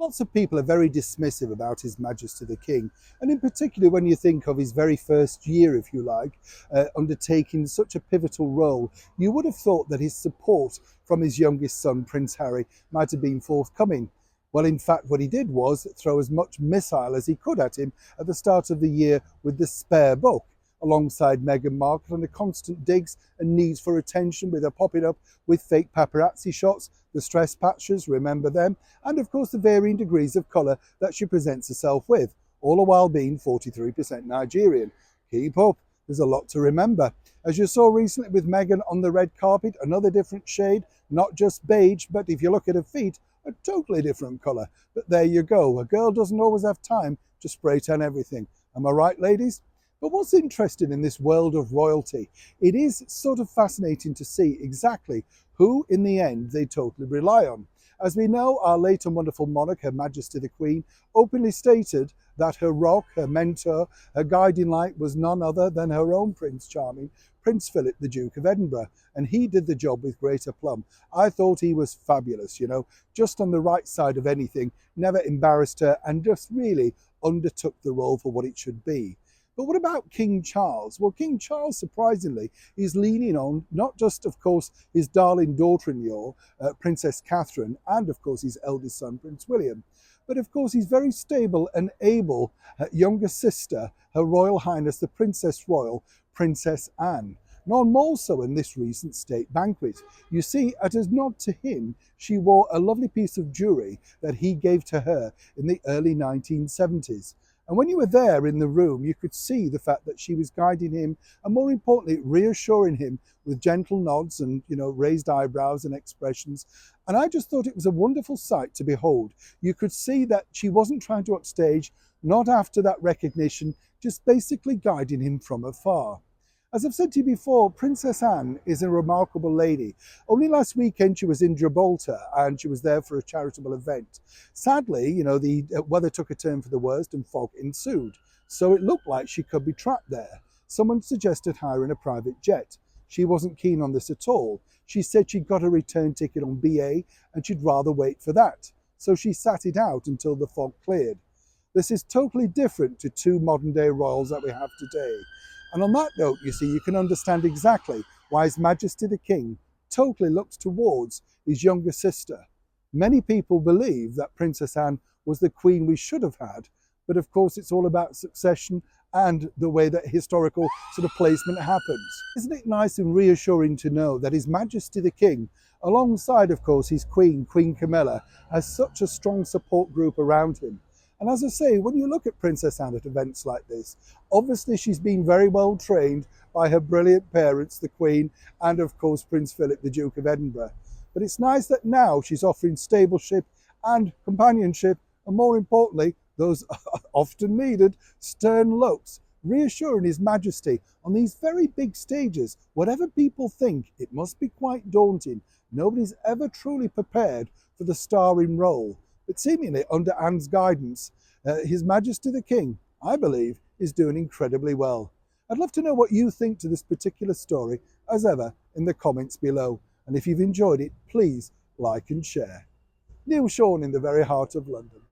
Lots of people are very dismissive about His Majesty the King, and in particular when you think of his very first year, if you like, undertaking such a pivotal role, you would have thought that his support from his youngest son, Prince Harry, might have been forthcoming. Well, in fact, what he did was throw as much missile as he could at him at the start of the year with the spare book, alongside Meghan Markle, and the constant digs and needs for attention with her popping up with fake paparazzi shots, the stress patches, remember them, and of course the varying degrees of colour that she presents herself with, all the while being 43% Nigerian. Keep up, there's a lot to remember. As you saw recently with Meghan on the red carpet, another different shade, not just beige, but if you look at her feet, a totally different colour. But there you go, a girl doesn't always have time to spray tan everything. Am I right, ladies? But what's interesting in this world of royalty, it is sort of fascinating to see exactly who in the end they totally rely on. As we know, our late and wonderful monarch, Her Majesty the Queen, openly stated that her rock, her mentor, her guiding light was none other than her own Prince Charming, Prince Philip, the Duke of Edinburgh. And he did the job with great aplomb. I thought he was fabulous, just on the right side of anything, never embarrassed her, and just really undertook the role for what it should be. But what about King Charles? Well, King Charles, surprisingly, is leaning on not just, of course, his darling daughter-in-law, Princess Catherine, and, of course, his eldest son, Prince William. But, of course, his very stable and able younger sister, Her Royal Highness, the Princess Royal, Princess Anne. None more so in this recent state banquet. You see, as a nod to him, she wore a lovely piece of jewellery that he gave to her in the early 1970s. And when you were there in the room, you could see the fact that she was guiding him and, more importantly, reassuring him with gentle nods and, raised eyebrows and expressions. And I just thought it was a wonderful sight to behold. You could see that she wasn't trying to upstage, not after that recognition, just basically guiding him from afar. As I've said to you before, Princess Anne is a remarkable lady. Only last weekend she was in Gibraltar and she was there for a charitable event. Sadly, the weather took a turn for the worst and fog ensued. So it looked like she could be trapped there. Someone suggested hiring a private jet. She wasn't keen on this at all. She said she'd got a return ticket on BA and she'd rather wait for that. So she sat it out until the fog cleared. This is totally different to two modern day royals that we have today. And on that note, you see, you can understand exactly why His Majesty the King totally looks towards his younger sister. Many people believe that Princess Anne was the queen we should have had, but of course it's all about succession and the way that historical sort of placement happens. Isn't it nice and reassuring to know that His Majesty the King, alongside of course his Queen, Queen Camilla, has such a strong support group around him? And as I say, when you look at Princess Anne at events like this, obviously she's been very well trained by her brilliant parents, the Queen, and of course Prince Philip, the Duke of Edinburgh. But it's nice that now she's offering stableship and companionship, and more importantly, those often needed stern looks, reassuring His Majesty on these very big stages. Whatever people think, it must be quite daunting. Nobody's ever truly prepared for the starring role. But seemingly under Anne's guidance, His Majesty the King, I believe, is doing incredibly well. I'd love to know what you think to this particular story, as ever, in the comments below. And if you've enjoyed it, please like and share. Neil Sean in the very heart of London.